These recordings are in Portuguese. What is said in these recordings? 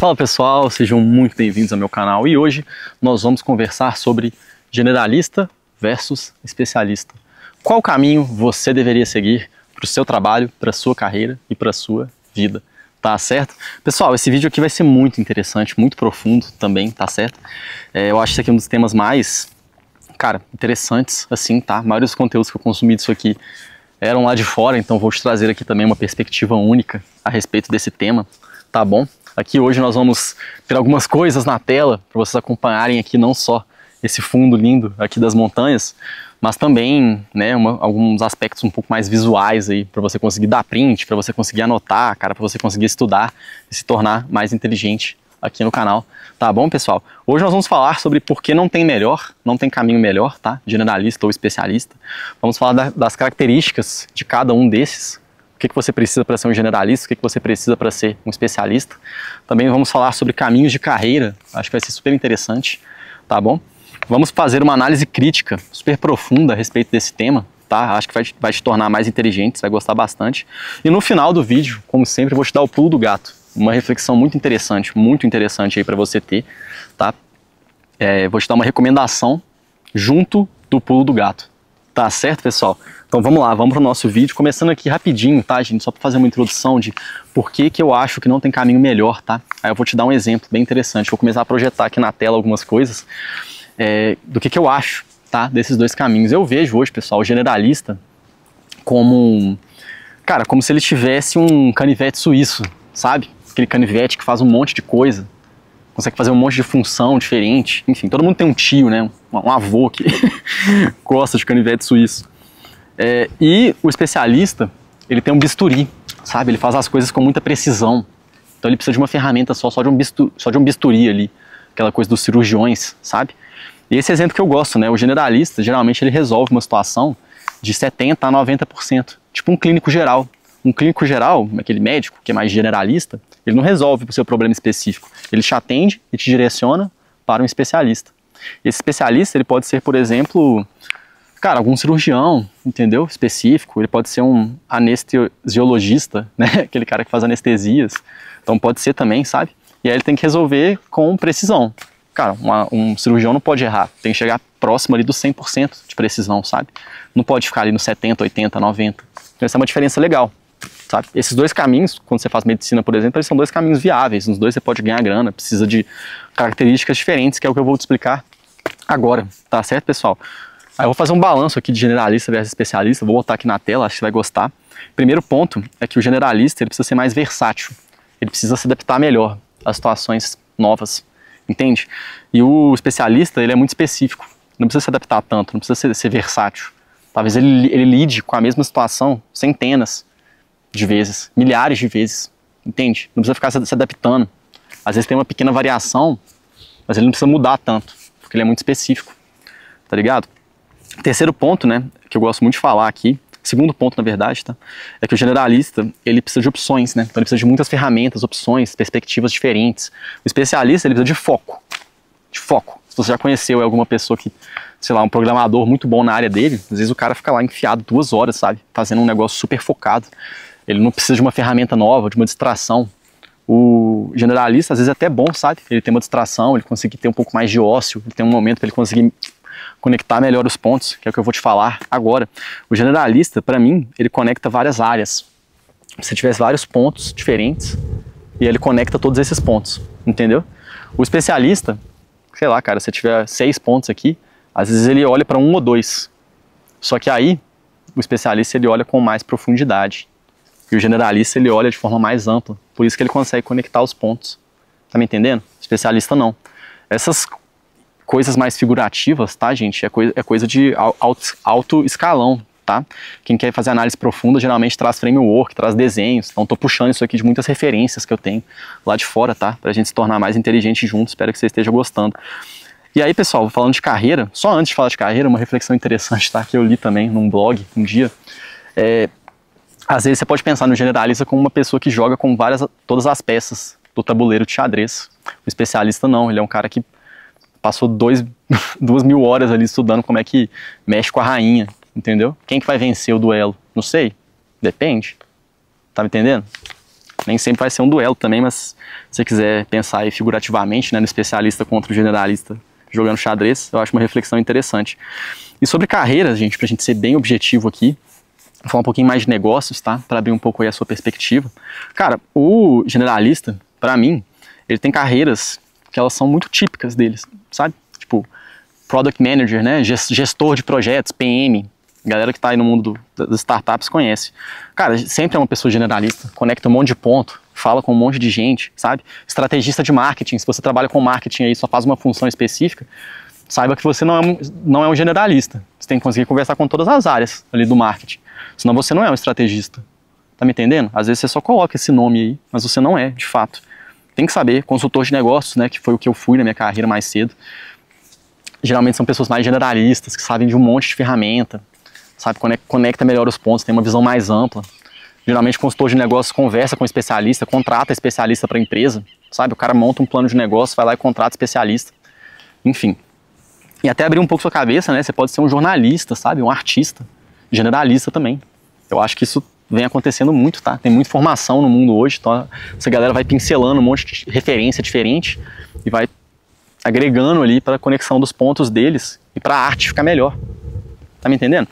Fala pessoal, sejam muito bem-vindos ao meu canal e hoje nós vamos conversar sobre generalista versus especialista. Qual caminho você deveria seguir para o seu trabalho, para a sua carreira e para a sua vida, tá certo? Pessoal, esse vídeo aqui vai ser muito interessante, muito profundo também, tá certo? Eu acho que esse aqui é um dos temas mais, interessantes, assim, tá? A maioria dos conteúdos que eu consumi disso aqui eram lá de fora, então vou te trazer aqui também uma perspectiva única a respeito desse tema, tá bom? Aqui hoje nós vamos ter algumas coisas na tela para vocês acompanharem aqui não só esse fundo lindo aqui das montanhas, mas também, né, alguns aspectos um pouco mais visuais aí para você conseguir dar print, para você conseguir anotar, para você conseguir estudar e se tornar mais inteligente aqui no canal, tá bom, pessoal? Hoje nós vamos falar sobre por que não tem caminho melhor, tá? Generalista ou especialista. Vamos falar das características de cada um desses. O que você precisa para ser um generalista, o que você precisa para ser um especialista. Também vamos falar sobre caminhos de carreira, acho que vai ser super interessante, tá bom? Vamos fazer uma análise crítica super profunda a respeito desse tema, tá? Acho que vai te tornar mais inteligente, você vai gostar bastante. E no final do vídeo, como sempre, eu vou te dar o pulo do gato, uma reflexão muito interessante aí para você ter, tá? Vou te dar uma recomendação junto do pulo do gato, tá certo, pessoal? Então vamos lá, vamos para o nosso vídeo, começando aqui rapidinho, tá, gente? Só para fazer uma introdução de por que eu acho que não tem caminho melhor, tá? Aí eu vou te dar um exemplo bem interessante, vou começar a projetar aqui na tela algumas coisas do que eu acho, tá? Desses dois caminhos. Eu vejo hoje, pessoal, o generalista como, como se ele tivesse um canivete suíço, sabe? Aquele canivete que faz um monte de coisa, consegue fazer um monte de função diferente, enfim, todo mundo tem um tio, né? Um avô que gosta de canivete suíço. E o especialista, ele tem um bisturi, sabe? Ele faz as coisas com muita precisão. Então ele precisa de uma ferramenta só de um bisturi ali. Aquela coisa dos cirurgiões, sabe? E esse exemplo que eu gosto, né? O generalista, geralmente ele resolve uma situação de 70% a 90%. Tipo um clínico geral. Um clínico geral, aquele médico que é mais generalista, ele não resolve o seu problema específico. Ele te atende e te direciona para um especialista. Esse especialista, ele pode ser, por exemplo, algum cirurgião, entendeu? Específico, ele pode ser um anestesiologista, né? Aquele cara que faz anestesias. Então pode ser também, sabe? E aí ele tem que resolver com precisão. Um cirurgião não pode errar, tem que chegar próximo ali do 100% de precisão, sabe? Não pode ficar ali no 70, 80, 90. Então essa é uma diferença legal, sabe? Esses dois caminhos, quando você faz medicina, por exemplo, eles são dois caminhos viáveis. Nos dois você pode ganhar grana, precisa de características diferentes, que é o que eu vou te explicar agora, tá certo, pessoal? Aí eu vou fazer um balanço aqui de generalista versus especialista, vou botar aqui na tela, acho que você vai gostar. Primeiro ponto é que o generalista ele precisa ser mais versátil, ele precisa se adaptar melhor às situações novas, entende? E o especialista, ele é muito específico, não precisa se adaptar tanto, não precisa ser versátil. Talvez ele lide com a mesma situação centenas de vezes, milhares de vezes, entende? Não precisa ficar se adaptando. Às vezes tem uma pequena variação, mas ele não precisa mudar tanto, porque ele é muito específico, tá ligado? Terceiro ponto, né, que eu gosto muito de falar aqui, segundo ponto na verdade, tá, é que o generalista, ele precisa de opções, né, então ele precisa de muitas ferramentas, opções, perspectivas diferentes. O especialista, ele precisa de foco, Se você já conheceu alguma pessoa que, sei lá, um programador muito bom na área dele, às vezes o cara fica lá enfiado 2 horas, sabe, fazendo um negócio super focado, ele não precisa de uma ferramenta nova, de uma distração. O generalista, às vezes é até bom, sabe, ele tem uma distração, ele consegue ter um pouco mais de ócio, ele tem um momento para ele conseguir conectar melhor os pontos, que é o que eu vou te falar agora. O generalista, para mim, ele conecta várias áreas. Se tivesse vários pontos diferentes, e ele conecta todos esses pontos, entendeu? O especialista, sei lá, se tiver 6 pontos aqui, às vezes ele olha para 1 ou 2. Só que aí, o especialista ele olha com mais profundidade. E o generalista ele olha de forma mais ampla. Por isso que ele consegue conectar os pontos. Tá me entendendo? O especialista não. Essas coisas mais figurativas, tá, gente? É coisa de alto escalão, tá? Quem quer fazer análise profunda geralmente traz framework, traz desenhos. Então tô puxando isso aqui de muitas referências que eu tenho lá de fora, tá? Pra gente se tornar mais inteligente juntos. Espero que você esteja gostando. E aí, pessoal, falando de carreira, só antes de falar de carreira, uma reflexão interessante, tá? Que eu li também num blog um dia. Às vezes você pode pensar no generalista como uma pessoa que joga com todas as peças do tabuleiro de xadrez. O especialista não, ele é um cara que passou 2.000 horas ali estudando como é que mexe com a rainha, entendeu? Quem que vai vencer o duelo? Não sei, depende, tá me entendendo? Nem sempre vai ser um duelo também, mas se você quiser pensar aí figurativamente, né, no especialista contra o generalista jogando xadrez, eu acho uma reflexão interessante. E sobre carreiras, gente, pra gente ser bem objetivo aqui, vou falar um pouquinho mais de negócios, tá? Para abrir um pouco aí a sua perspectiva. Cara, o generalista, para mim, ele tem carreiras que elas são muito típicas deles, sabe? Tipo, Product Manager, né? Gestor de projetos, PM, galera que tá aí no mundo das startups conhece. Cara, sempre é uma pessoa generalista, conecta um monte de ponto, fala com um monte de gente, sabe? Estrategista de marketing, se você trabalha com marketing aí, só faz uma função específica, saiba que você não é um generalista. Você tem que conseguir conversar com todas as áreas ali do marketing. Senão você não é um estrategista. Tá me entendendo? Às vezes você só coloca esse nome aí, mas você não é, de fato. Tem que saber, consultor de negócios, né, que foi o que eu fui na minha carreira mais cedo. Geralmente são pessoas mais generalistas, que sabem de um monte de ferramenta, sabe, conecta melhor os pontos, tem uma visão mais ampla. Geralmente consultor de negócios conversa com especialista, contrata especialista para a empresa, sabe, o cara monta um plano de negócio, vai lá e contrata especialista. Enfim. E até abrir um pouco sua cabeça, né, você pode ser um jornalista, sabe, um artista, generalista também. Eu acho que isso vem acontecendo muito, tá? Tem muita informação no mundo hoje, então essa galera vai pincelando um monte de referência diferente e vai agregando ali para a conexão dos pontos deles e para a arte ficar melhor. Tá me entendendo?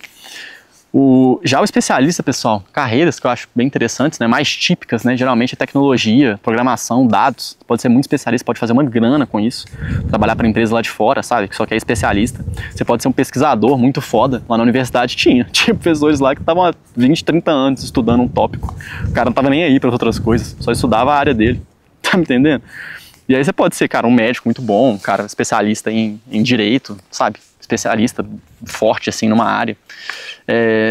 Já o especialista, pessoal, carreiras que eu acho bem interessantes, né, mais típicas, né, geralmente é tecnologia, programação, dados, pode ser muito especialista, pode fazer uma grana com isso, trabalhar para empresa lá de fora, sabe, que só quer especialista. Você pode ser um pesquisador muito foda, lá na universidade tinha professores lá que estavam há 20, 30 anos estudando um tópico, o cara não tava nem aí para outras coisas, só estudava a área dele, tá me entendendo? E aí você pode ser, cara, um médico muito bom, um cara especialista em direito, sabe, especialista forte assim numa área.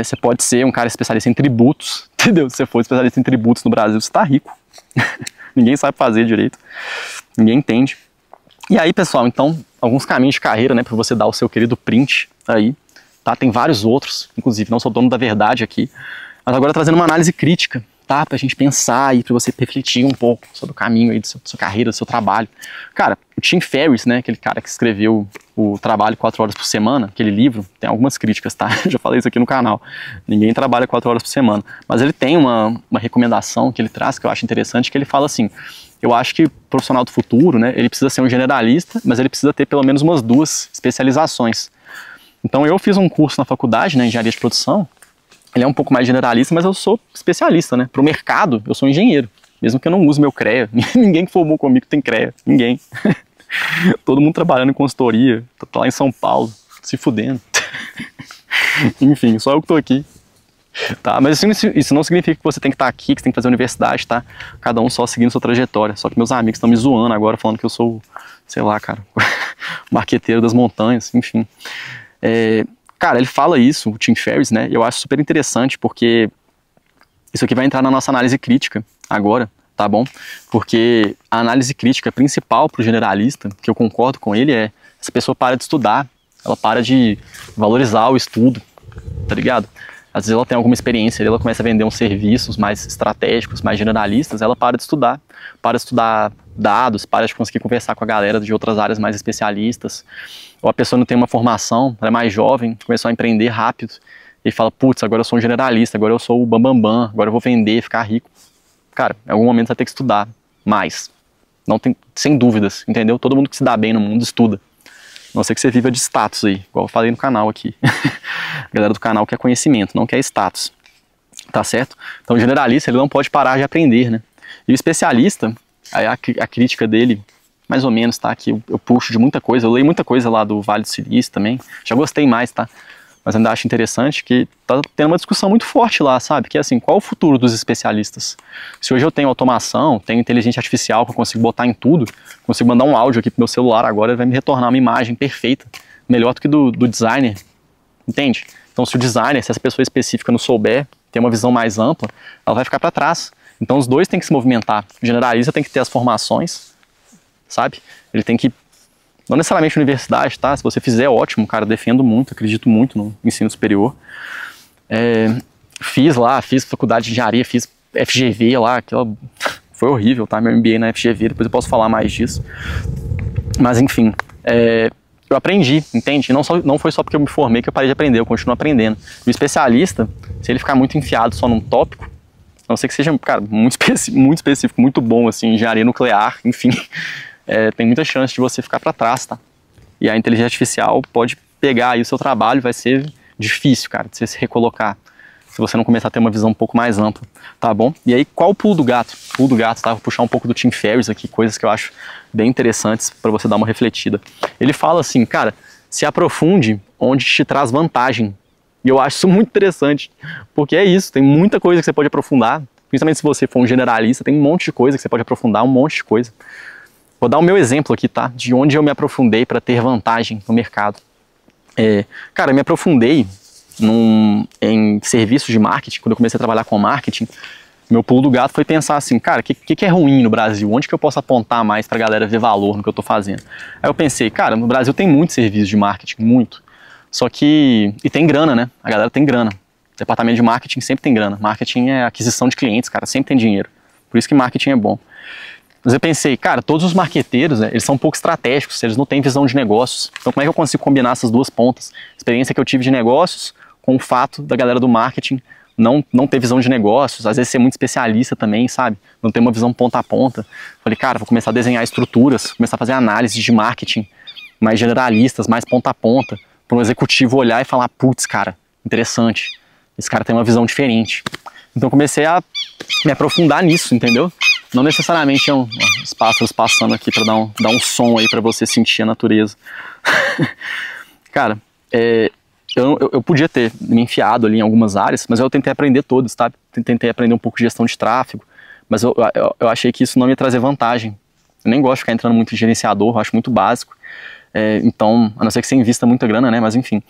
Você pode ser um cara especialista em tributos, entendeu? Se você for especialista em tributos no Brasil, você tá rico. Ninguém sabe fazer direito, ninguém entende. E aí, pessoal, então, alguns caminhos de carreira, né, para você dar o seu querido print aí, tá? Tem vários outros, inclusive, não sou dono da verdade aqui, mas agora trazendo uma análise crítica, tá? Pra gente pensar e pra você refletir um pouco sobre o caminho aí da sua carreira, do seu trabalho. Cara, o Tim Ferriss, né, aquele cara que escreveu o Trabalho 4 Horas por Semana, aquele livro, tem algumas críticas, tá? Já falei isso aqui no canal. Ninguém trabalha 4 horas por semana. Mas ele tem uma recomendação que ele traz, que eu acho interessante, que ele fala assim, eu acho que o profissional do futuro, né, ele precisa ser um generalista, mas ele precisa ter pelo menos umas 2 especializações. Então eu fiz um curso na faculdade, né, Engenharia de Produção. Ele é um pouco mais generalista, mas eu sou especialista, né? Para o mercado, eu sou engenheiro, mesmo que eu não use meu CREA. Ninguém que formou comigo tem CREA, ninguém. Todo mundo trabalhando em consultoria, tô lá em São Paulo, se fudendo. Enfim, só eu que tô aqui. Tá, mas isso não significa que você tem que estar aqui, que você tem que fazer universidade, tá? Cada um só seguindo sua trajetória. Só que meus amigos estão me zoando agora, falando que eu sou, sei lá, cara, marqueteiro das montanhas, enfim. Cara, ele fala isso, o Tim Ferriss, né? Eu acho super interessante porque isso aqui vai entrar na nossa análise crítica agora, tá bom? Porque a análise crítica principal para o generalista, que eu concordo com ele, é essa pessoa para de estudar, ela para de valorizar o estudo, tá ligado? Às vezes ela tem alguma experiência, ela começa a vender uns serviços mais estratégicos, mais generalistas, ela para de estudar dados, para de conseguir conversar com a galera de outras áreas mais especialistas. Ou a pessoa não tem uma formação, ela é mais jovem, começou a empreender rápido, e fala, putz, agora eu sou um generalista, agora eu sou o bambambam, agora eu vou vender, ficar rico. Cara, em algum momento você vai ter que estudar mais. Não tem, sem dúvidas, entendeu? Todo mundo que se dá bem no mundo estuda. A não ser que você viva de status aí, igual eu falei no canal aqui. A galera do canal quer conhecimento, não quer status. Tá certo? Então o generalista, ele não pode parar de aprender, né? E o especialista, aí a crítica dele, mais ou menos, tá? Que eu puxo de muita coisa, eu leio muita coisa lá do Vale do Silício também, já gostei mais, tá? Mas ainda acho interessante que tá tendo uma discussão muito forte lá, sabe? Que é assim, qual o futuro dos especialistas? Se hoje eu tenho automação, tenho inteligência artificial que eu consigo botar em tudo, consigo mandar um áudio aqui pro meu celular agora, ele vai me retornar uma imagem perfeita, melhor do que do designer, entende? Então se o designer, se essa pessoa específica não souber, ter uma visão mais ampla, ela vai ficar para trás. Então os dois têm que se movimentar. O generalista tem que ter as formações, sabe? Ele tem que, não necessariamente universidade, tá? Se você fizer, ótimo, cara, defendo muito, acredito muito no ensino superior. Fiz faculdade de engenharia, fiz FGV lá, aquela... foi horrível, tá? Meu MBA na FGV, depois eu posso falar mais disso. Mas enfim, eu aprendi, entende? Não foi só porque eu me formei que eu parei de aprender, eu continuo aprendendo. O especialista, se ele ficar muito enfiado só num tópico, não sei que seja, cara, muito específico, muito bom, assim, engenharia nuclear, enfim, tem muita chance de você ficar para trás, tá? E a inteligência artificial pode pegar aí o seu trabalho, vai ser difícil, cara, de você se recolocar, se você não começar a ter uma visão um pouco mais ampla, tá bom? E aí, qual o pulo do gato? O pulo do gato, tá? Vou puxar um pouco do Tim Ferriss aqui, coisas que eu acho bem interessantes para você dar uma refletida. Ele fala assim, cara, se aprofunde onde te traz vantagem. E eu acho isso muito interessante, porque é isso, tem muita coisa que você pode aprofundar, principalmente se você for um generalista, tem um monte de coisa que você pode aprofundar, um monte de coisa. Vou dar o meu exemplo aqui, tá? De onde eu me aprofundei para ter vantagem no mercado. Cara, eu me aprofundei em serviços de marketing. Quando eu comecei a trabalhar com marketing, meu pulo do gato foi pensar assim, cara, o que é ruim no Brasil? Onde que eu posso apontar mais pra galera ver valor no que eu tô fazendo? Aí eu pensei, cara, no Brasil tem muito serviço de marketing, muito. Só que, e tem grana, né? A galera tem grana. Departamento de marketing sempre tem grana. Marketing é aquisição de clientes, cara, sempre tem dinheiro. Por isso que marketing é bom. Mas eu pensei, cara, todos os marqueteiros, né, eles são um pouco estratégicos, eles não têm visão de negócios. Então como é que eu consigo combinar essas duas pontas? Experiência que eu tive de negócios com o fato da galera do marketing não ter visão de negócios, às vezes ser muito especialista também, sabe? Não ter uma visão ponta a ponta. Falei, cara, vou começar a desenhar estruturas, começar a fazer análise de marketing mais generalistas, mais ponta a ponta, para um executivo olhar e falar, putz, cara, interessante, esse cara tem uma visão diferente. Então comecei a me aprofundar nisso, entendeu? Não necessariamente os pássaros passando aqui para dar um som aí para você sentir a natureza. Cara, eu podia ter me enfiado ali em algumas áreas, mas eu tentei aprender todas, tá? Tentei aprender um pouco de gestão de tráfego, mas eu achei que isso não ia trazer vantagem. Eu nem gosto de ficar entrando muito em gerenciador, eu acho muito básico. Então, a não ser que você invista muita grana, né? Mas enfim.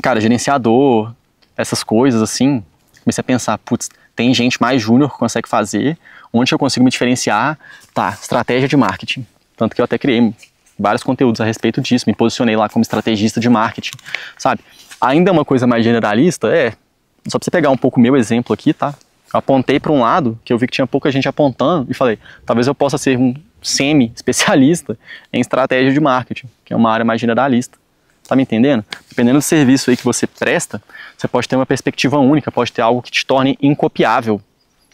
Cara, gerenciador, essas coisas assim, comecei a pensar, putz, tem gente mais júnior que consegue fazer, onde eu consigo me diferenciar? Tá, estratégia de marketing. Tanto que eu até criei vários conteúdos a respeito disso, me posicionei lá como estrategista de marketing, sabe? Ainda é uma coisa mais generalista? Só pra você pegar um pouco o meu exemplo aqui, tá? Eu apontei para um lado, que eu vi que tinha pouca gente apontando, e falei, talvez eu possa ser um semi-especialista em estratégia de marketing, que é uma área mais generalista. Tá me entendendo? Dependendo do serviço aí que você presta, você pode ter uma perspectiva única, pode ter algo que te torne incopiável.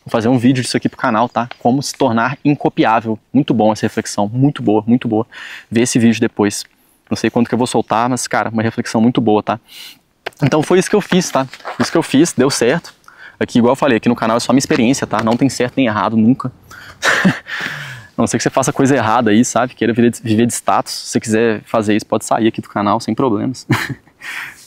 Vou fazer um vídeo disso aqui pro canal, tá? Como se tornar incopiável. Muito bom essa reflexão, muito boa, muito boa. Vê esse vídeo depois. Não sei quando que eu vou soltar, mas, cara, uma reflexão muito boa, tá? Então foi isso que eu fiz, tá? Isso que eu fiz, deu certo. Aqui, igual eu falei, aqui no canal é só minha experiência, tá? Não tem certo nem errado, nunca. A não ser que você faça coisa errada aí, sabe? Queira viver de status. Se você quiser fazer isso, pode sair aqui do canal, sem problemas.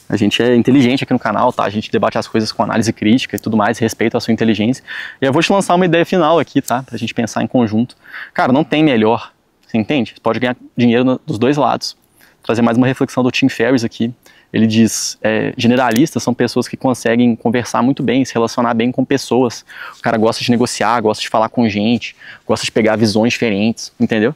A gente é inteligente aqui no canal, tá? A gente debate as coisas com análise crítica e tudo mais, respeito à sua inteligência. E eu vou te lançar uma ideia final aqui, tá? Pra gente pensar em conjunto. Cara, não tem melhor, você entende? Você pode ganhar dinheiro dos dois lados. Vou trazer mais uma reflexão do Tim Ferriss aqui. Ele diz, generalistas são pessoas que conseguem conversar muito bem, se relacionar bem com pessoas. O cara gosta de negociar, gosta de falar com gente, gosta de pegar visões diferentes, entendeu?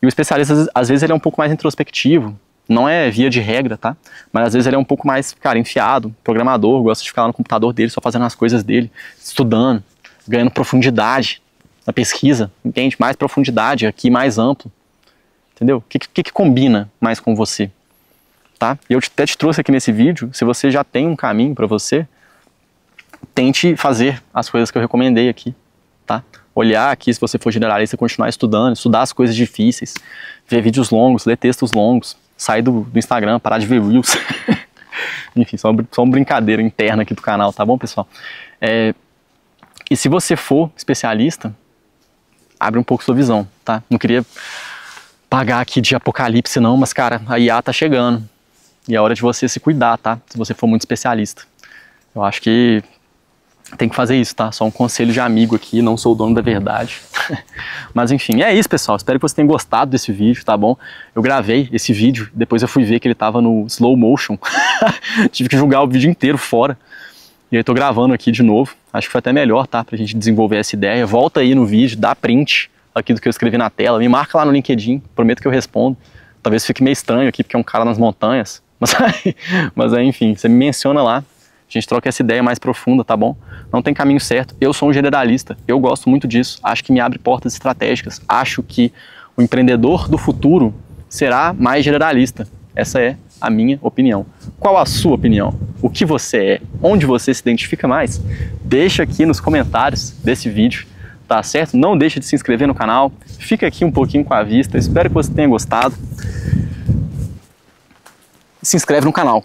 E o especialista, às vezes, ele é um pouco mais introspectivo. Não é via de regra, tá? Mas às vezes ele é um pouco mais, cara, enfiado, programador, gosta de ficar lá no computador dele, só fazendo as coisas dele, estudando, ganhando profundidade na pesquisa, entende? Mais profundidade aqui, mais amplo, entendeu? O que combina mais com você, tá? E eu até te trouxe aqui nesse vídeo, se você já tem um caminho para você, tente fazer as coisas que eu recomendei aqui, tá? Olhar aqui, se você for generalista, continuar estudando, estudar as coisas difíceis, ver vídeos longos, ler textos longos, sair do Instagram, parar de ver Reels. Enfim, só uma brincadeira interna aqui do canal, tá bom, pessoal? E se você for especialista, abre um pouco sua visão, tá? Não queria pagar aqui de apocalipse não, mas, cara, a IA tá chegando. E é hora de você se cuidar, tá? Se você for muito especialista. Eu acho que tem que fazer isso, tá? Só um conselho de amigo aqui, não sou o dono da verdade. Mas enfim, é isso, pessoal. Espero que você tenha gostado desse vídeo, tá bom? Eu gravei esse vídeo, depois eu fui ver que ele tava no slow motion. Tive que jogar o vídeo inteiro fora. E aí tô gravando aqui de novo. Acho que foi até melhor, tá? Pra gente desenvolver essa ideia. Volta aí no vídeo, dá print aqui do que eu escrevi na tela. Me marca lá no LinkedIn, prometo que eu respondo. Talvez fique meio estranho aqui, porque é um cara nas montanhas. Mas aí, enfim, você me menciona lá. A gente troca essa ideia mais profunda, tá bom? Não tem caminho certo. Eu sou um generalista, eu gosto muito disso. Acho que me abre portas estratégicas. Acho que o empreendedor do futuro será mais generalista. Essa é a minha opinião. Qual a sua opinião? O que você é? Onde você se identifica mais? Deixa aqui nos comentários desse vídeo, tá certo? Não deixa de se inscrever no canal, fica aqui um pouquinho com a vista, espero que você tenha gostado. Se inscreve no canal.